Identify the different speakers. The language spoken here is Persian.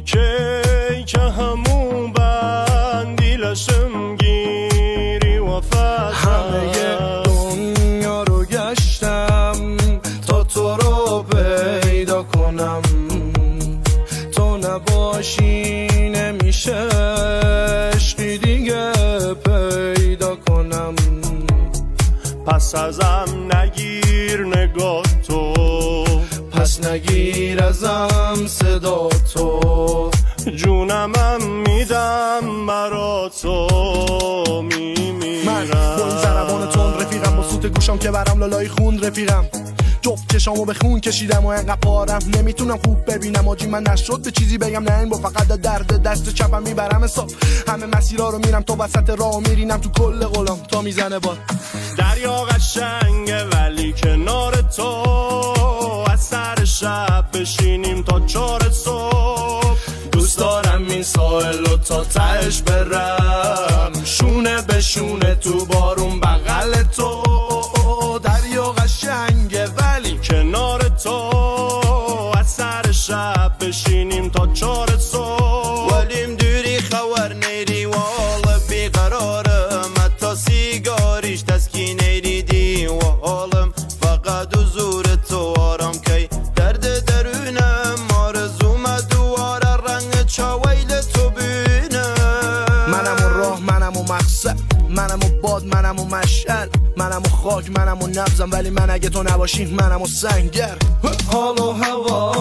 Speaker 1: کی که همون بندی لشم گیری و
Speaker 2: همه دنیا رو گشتم تا تو رو پیدا کنم، تو نباشی نمیشه عشقی دیگه پیدا کنم.
Speaker 1: پس ازم نگیر نگاه تو،
Speaker 2: پس نگیر ازم صدا تو،
Speaker 1: جونمم میدم برا تو میمیرم.
Speaker 2: من با این ضربان تون رفیقم، با سوت گوشم که برم لالای خون رفیقم، جفت چشامو به خون کشیدم و انقدر پارم نمیتونم خوب ببینم. آجی من نشد به چیزی بگم، نه این با فقط درد دست چپم میبرم حساب. همه مسیرها رو میرم تا وسط راه میرینم تو کل غلام تا میزنه باد.
Speaker 1: دریا قشنگه ولی کنار تو، از سر شب بشینیم تا 4 صبح.
Speaker 2: دوست دارم این ساحل رو تا تهش برم، شونه به شونه تو بارون بغل تو. دریا قشنگه ولی
Speaker 1: کنار تو، از سر شب بشینیم تا 4 صبح.
Speaker 3: ولیم دوری خور نیری والا بیقرارم، حتی سیگاریش تسکین ایدی و حالم فقط حضور تو آرام کی درد درونم. آرزوم دوار رنگ چاویل تو بینم.
Speaker 2: منم و راه، منم و مقصد، منم و باد، منم و مشعل، منم و خاک، منم و نبزم، ولی من اگه تو نباشی منم و سنگر. حال و هوا